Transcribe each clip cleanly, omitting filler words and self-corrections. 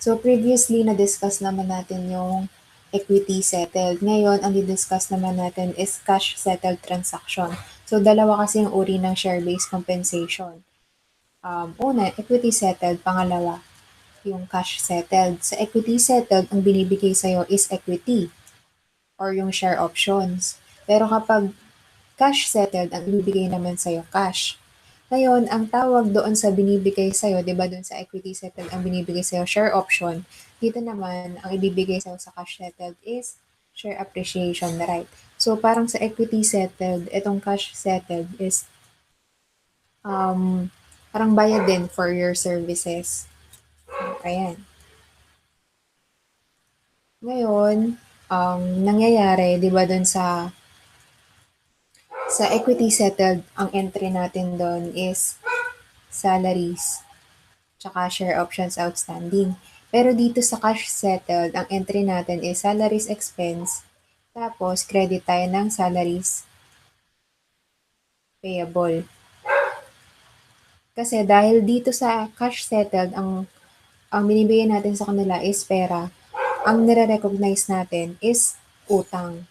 So previously na-discuss naman natin yung equity settled. Ngayon, ang di-discuss naman natin is cash settled transaction. So dalawa kasi yung uri ng share-based compensation. Una, equity settled. Pangalawa, yung cash settled. Sa equity settled, ang binibigay sa'yo is equity or yung share options. Pero kapag cash settled, ang ibibigay naman sa'yo cash. Ngayon, ang tawag doon sa binibigay sa'yo, di ba doon sa equity settled, ang binibigay sa'yo share option, dito naman, ang ibibigay sa'yo sa cash settled is share appreciation right. So, parang sa equity settled, itong cash settled is parang bayad din for your services. Ayan. Ngayon, nangyayari, di ba doon sa equity settled, ang entry natin doon is salaries, tsaka share options outstanding. Pero dito sa cash settled, ang entry natin is salaries expense, tapos credit tayo ng salaries payable. Kasi dahil dito sa cash settled, ang binibigyan natin sa kanila is pera, ang nire-recognize natin is utang.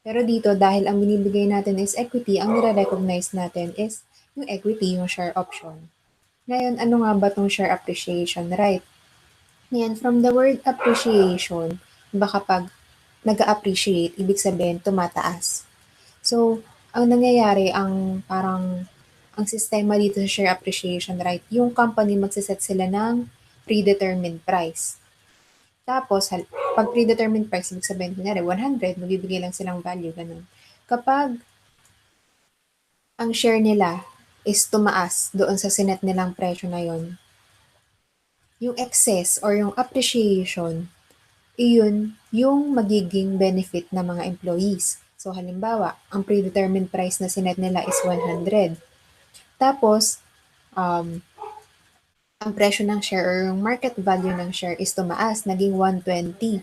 Pero dito, dahil ang binibigay natin is equity, ang nire-recognize natin is yung equity, yung share option. Ngayon, ano nga ba tong share appreciation right? Ngayon, from the word appreciation, diba kapag nag-appreciate, ibig sabihin tumataas. So, ang nangyayari, ang sistema dito sa share appreciation right, yung company magsiset sila ng predetermined price. Tapos, pag predetermined price, ibig sabihin, kunyari, 100, magbibigay lang silang value, ganun. Kapag ang share nila is tumaas doon sa sinet nilang presyo na yon, yung excess or yung appreciation, iyon yung magiging benefit ng mga employees. So, halimbawa, ang predetermined price na sinet nila is 100. Tapos, ang presyo ng share or yung market value ng share is tumaas, naging 120.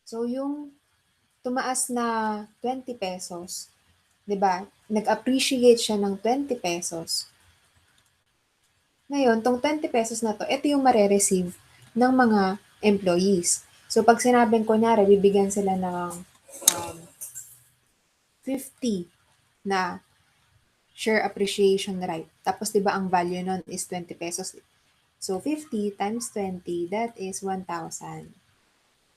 So, yung tumaas na 20 pesos, 'di ba? Nag-appreciate siya ng 20 pesos. Ngayon, tong 20 pesos na to, ito yung mare-receive ng mga employees. So, pag sinabing kunyari, bibigyan sila ng 50 na share appreciation right. Tapos, di ba, ang value nun is 20 pesos. So, 50 times 20, that is 1,000.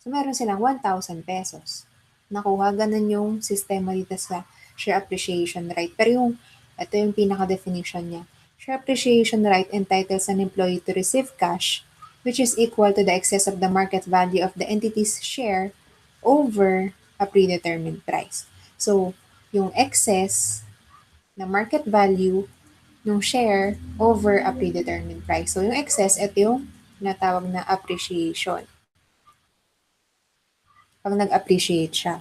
So, meron silang 1,000 pesos. Nakuha, ganun yung sistema dito sa share appreciation right. Pero ito yung pinaka-definition niya. Share appreciation right entitles an employee to receive cash which is equal to the excess of the market value of the entity's share over a predetermined price. So, yung excess na market value ng share over a predetermined price. So, yung excess, ito yung natawag na appreciation. Pag nag-appreciate siya.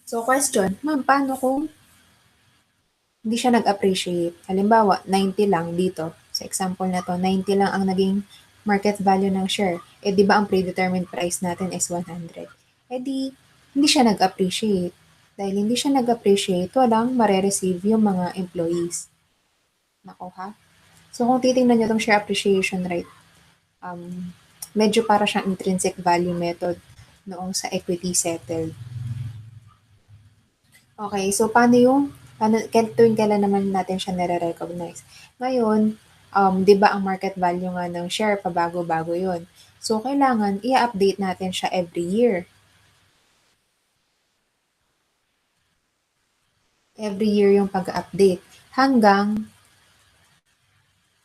So, question, ma'am, paano kung hindi siya nag-appreciate? Halimbawa, 90 lang dito. Sa example na to, 90 lang ang naging market value ng share. Eh, di ba ang predetermined price natin is 100? Eh, di, hindi siya nag-appreciate. Dahil hindi siya nag-appreciate, walang mare-receive yung mga employees. Nakuha? So, kung titingnan nyo itong share appreciation rate, medyo para siyang intrinsic value method noong sa equity settled. Okay, so tuwing kailan naman natin siya nare-recognize? Ngayon, di ba ang market value nga ng share, pabago-bago yun. So, kailangan i-update natin siya every year. Every year yung pag-update hanggang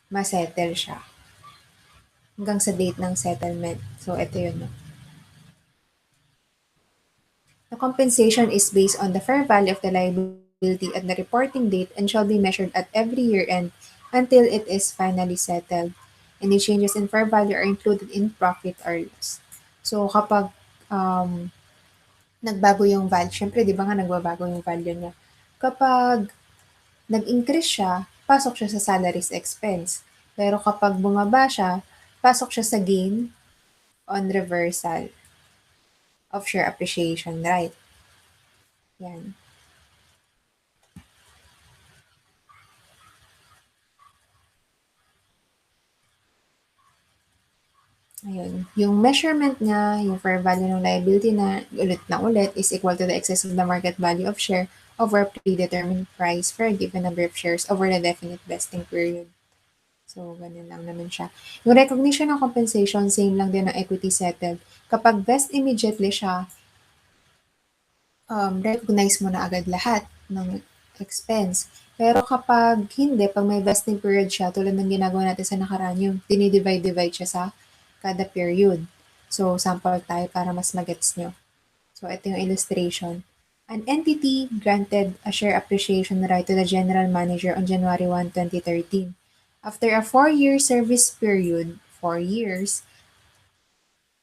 ma-settle siya. Hanggang sa date ng settlement. So, ito yun. No? The compensation is based on the fair value of the liability at the reporting date and shall be measured at every year end until it is finally settled. Any changes in fair value are included in profit or loss. So, kapag nagbago yung value, syempre, di ba nga nagbabago yung value niya. Kapag nag-increase siya, pasok siya sa salaries expense. Pero kapag bumaba siya, pasok siya sa gain on reversal of share appreciation right. Yan. Ayun. Yung measurement niya, yung fair value ng liability na ulit na ulit is equal to the excess of the market value of share over predetermined price for a given number of shares over the definite vesting period. So, ganun lang naman siya. Yung recognition ng compensation, same lang din ng equity settled. Kapag vest immediately siya, recognize mo na agad lahat ng expense. Pero kapag hindi, pag may vesting period siya, tulad ng ginagawa natin sa nakaraan, yung dinidivide-divide siya sa kada period. So, sample tayo para mas magets nyo. So, ito yung illustration. An entity granted a share appreciation right to the general manager on January 1, 2013. After a 4-year service period, 4 years,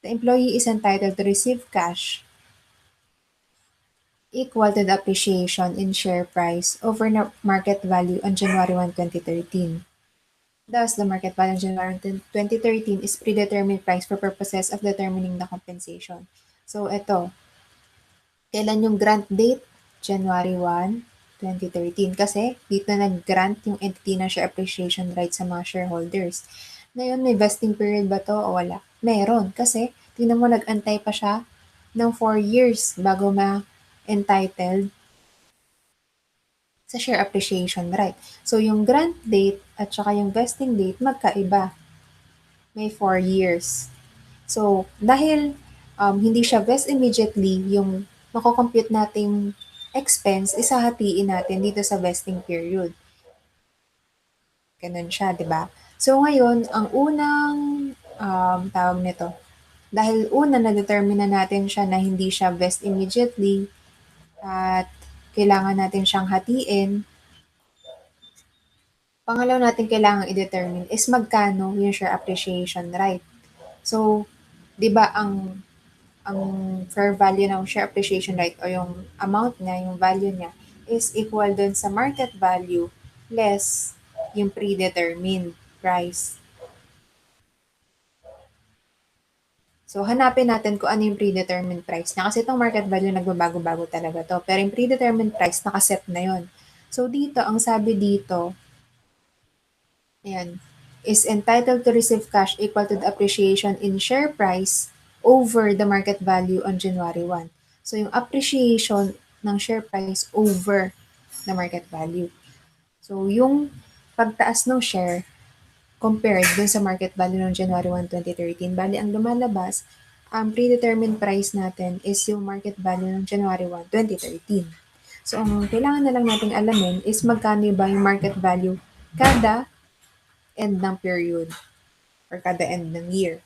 the employee is entitled to receive cash equal to the appreciation in share price over market value on January 1, 2013. Thus, the market value on January 2013 is predetermined price for purposes of determining the compensation. So, ito, kailan yung grant date? January 1, 2013. Kasi dito nag-grant yung entity ng share appreciation rights sa mga shareholders. Ngayon, may vesting period ba to o wala? Meron. Kasi, tingnan mo, nag-antay pa siya ng 4 years bago ma-entitled sa share appreciation right. So, yung grant date at saka yung vesting date, magkaiba. May 4 years. So, dahil hindi siya vest immediately, yung mako-compute nating expense, isahatiin natin dito sa vesting period. Ganun siya, di ba? So, ngayon, ang unang tawag nito, dahil una na-determine na natin siya na hindi siya vest immediately at kailangan natin siyang hatiin, pangalaw natin kailangan i-determine is magkano yung share appreciation right. So, 'di ba ang fair value ng share appreciation right o yung amount niya, yung value niya is equal dun sa market value less yung predetermined price. So, hanapin natin kung ano yung predetermined price niya. Kasi itong market value nagbabago-bago talaga to. Pero yung predetermined price, nakaset na yon. So, dito, ang sabi dito, ayan, is entitled to receive cash equal to the appreciation in share price over the market value on January 1. So, yung appreciation ng share price over the market value. So, yung pagtaas ng share compared dun sa market value ng January 1, 2013, bali ang lumalabas, ang predetermined price natin is yung market value ng January 1, 2013. So, ang kailangan na lang nating alamin is magkano ba yung market value kada end ng period or kada end ng year.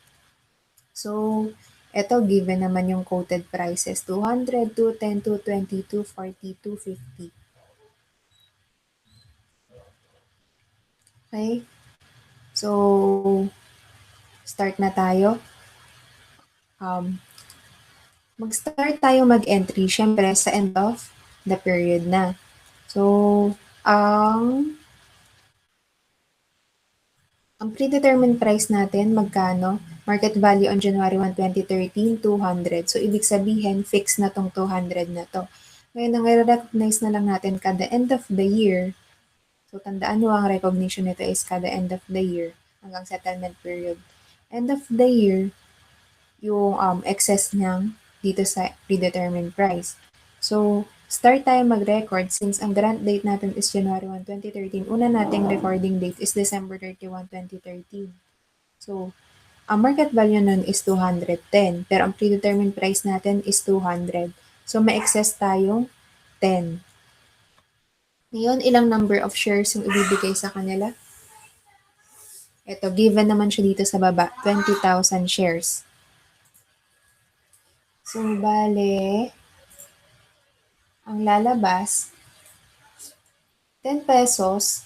So, eto given naman yung quoted prices, 200, 210, 220, 240, 250. Okay? So, start na tayo. Mag-start tayo mag-entry, syempre sa end of the period na. So, ang predetermined price natin, magkano? Market value on January 1, 2013, 200. So, ibig sabihin, fix na tong 200 na to. Ngayon, ang i-recognize na lang natin kada end of the year. So, tandaan nyo ang recognition nito is kada end of the year hanggang settlement period. End of the year, yung excess niyang dito sa predetermined price. So, start tayo mag-record since ang grant date natin is January 1, 2013. Una nating recording date is December 31, 2013. So, ang market value nun is 210, pero ang predetermined price natin is 200. So, may excess tayong 10. Ngayon, ilang number of shares yung ibibigay sa kanila? Ito, given naman siya dito sa baba, 20,000 shares. So, bale, ang lalabas, 10 pesos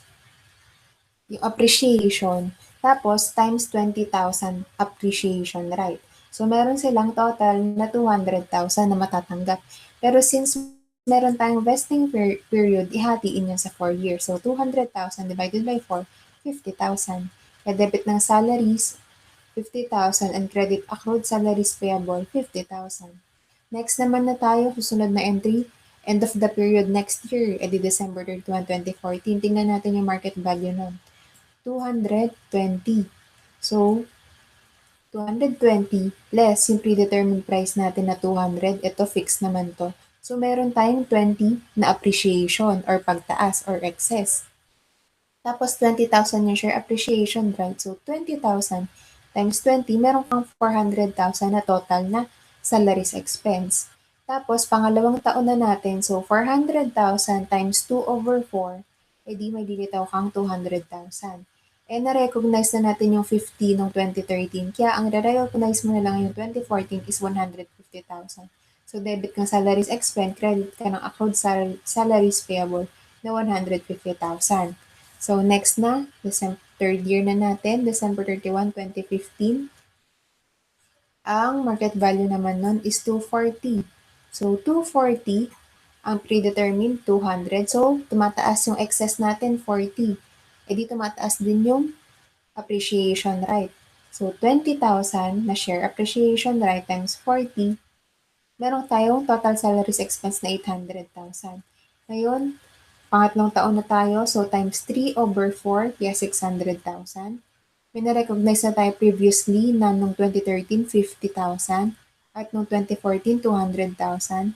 yung appreciation, tapos times 20,000 appreciation right. So, meron silang total na 200,000 na matatanggap. Pero since meron tayong vesting period, ihatiin yan sa 4 years. So, 200,000 divided by 4, 50,000. Debit ng salaries, 50,000 and credit accrued salaries payable, 50,000. Next naman na tayo, susunod na entry, end of the period next year, edi December 31, 2014. Tingnan natin yung market value nun. 220. So, 220 less yung predetermined price natin na 200, ito fixed naman 'to. So, meron tayong 20 na appreciation or pagtaas or excess. Tapos 20,000 yung share appreciation, right? So, 20,000 times 20, meron kang 400,000 na total na salaries expense. Tapos, pangalawang taon na natin, so 400,000 times 2/4, edi may dilitaw kang 200,000. Eh, na-recognize na natin yung 50 noong 2013. Kaya ang re-recognize mo na lang yung 2014 is 150,000. So, debit kang salaries expense, credit ka ng accrued salaries payable na 150,000. So, next na, third year na natin, December 31, 2015. Ang market value naman nun is 240. So, 240, ang predetermined 200. So, tumataas yung excess natin 40. E di tumataas din yung appreciation right. So, 20,000 na share appreciation right times 40, meron tayong total salaries expense na 800,000. Ngayon, pangatlong taon na tayo, so times 3/4, kaya 600,000. May na-recognize na tayo previously na nung 2013, 50,000 at nung 2014, 200,000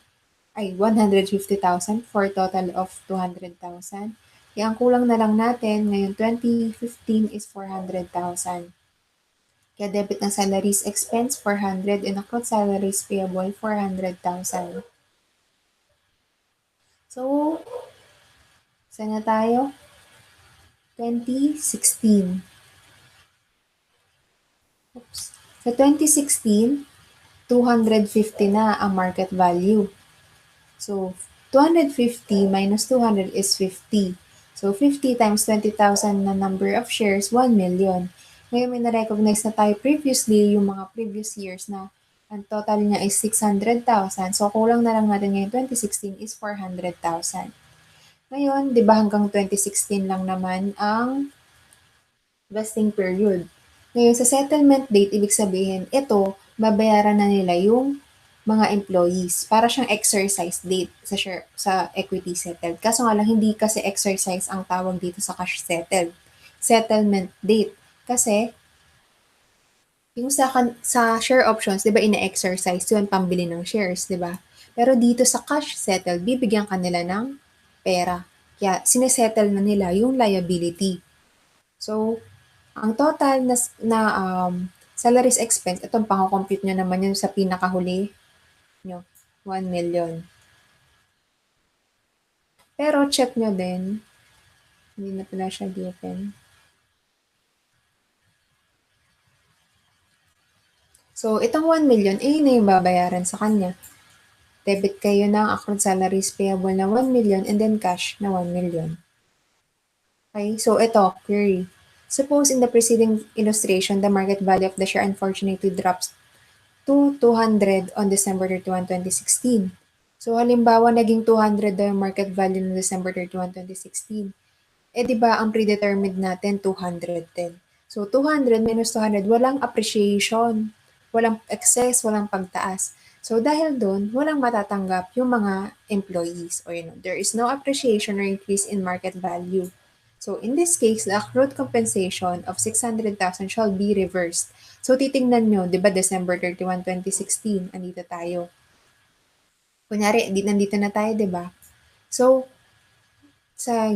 ay 150,000 for total of 200,000. Kaya ang kulang na lang natin ngayon 2015 is 400,000. Kaya debit ng salaries expense 400 and accrued salaries payable 400,000. So, saan na tayo? 2016. Oops. Sa 2016, 250 na ang market value. So, 250 minus 200 is 50. So, 50 times 20,000 na number of shares, 1 million. Ngayon may na-recognize na tayo previously yung mga previous years na ang total niya is 600,000. So, kulang na lang natin ngayon 2016 is 400,000. Ngayon, di ba hanggang 2016 lang naman ang vesting period. Ngayon, sa settlement date, ibig sabihin, ito, babayaran na nila yung mga employees. Para siyang exercise date sa equity settled. Kaso nga lang, hindi kasi exercise ang tawag dito sa cash settled. Settlement date. Kasi, yung sa share options, di ba ina-exercise yun, pambili ng shares, di ba? Pero dito sa cash settled, bibigyan ka nila ng pera. Kaya, sinesettle na nila yung liability. So, ang total na salaries expense, itong pang-compute nyo naman yun sa pinakahuli nyo, 1 million. Pero check nyo din, hindi na pala siya given. So, itong 1 million, yun na yung babayaran sa kanya. Debit kayo ng accrued salaries payable na 1 million and then cash na 1 million. Okay, so ito, query. Suppose in the preceding illustration, the market value of the share unfortunately drops to 200 on December 31, 2016. So, halimbawa, naging 200 daw yung market value no December 31, 2016. Eh, di ba, ang predetermined natin, 210. So, 200 minus 200, walang appreciation, walang excess, walang pagtaas. So, dahil doon, walang matatanggap yung mga employees or, there is no appreciation or increase in market value. So, in this case, the accrued compensation of 600,000 shall be reversed. So, titingnan nyo, di ba, December 31, 2016, andito tayo. Kunyari, nandito na tayo, di ba? So, sa,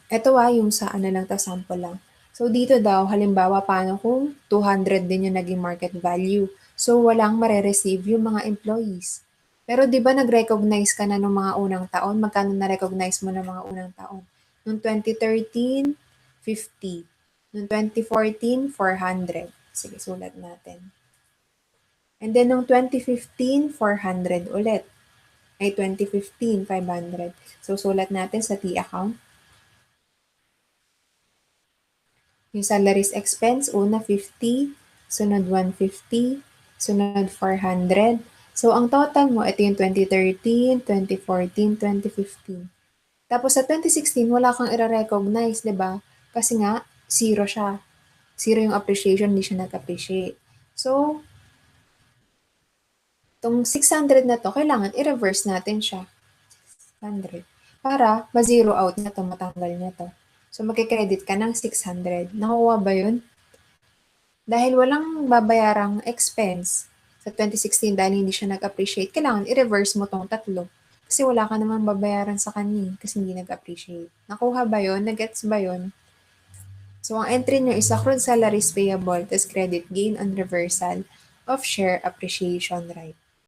eto yung sa ano lang, sample lang. So, dito daw, halimbawa, paano kung 200 din yung naging market value? So, walang mare-receive yung mga employees. Pero di ba nag-recognize ka na nung mga unang taon? Magkano na-recognize mo ng mga unang taon? Noong 2013, 50. Noong 2014, 400. Sige, sulat natin. And then noong 2015, 400 ulit. Ay 2015, 500. So, sulat natin sa T-account. Yung salaries expense, una 50, sunod 150, sunod 400. So, ang total mo, ito yung 2013, 2014, 2015. Tapos sa 2016, wala kang i-recognize, di ba? Kasi nga, zero siya. Zero yung appreciation, hindi siya nag-appreciate. So, itong 600 na to, kailangan i-reverse natin siya. 600. Para ma-zero out na to, matanggal na to. So, magkikredit ka ng 600. Nakuha ba yun? Dahil walang babayarang expense sa 2016 dahil hindi siya nag-appreciate, kailangan i-reverse mo tong tatlo. Kasi wala ka naman babayaran sa kanya kasi hindi nag-appreciate. Nakuha ba yun? Nagets ba yun? So, ang entry nyo is accrued salaries payable tas credit gain on reversal of share appreciation right.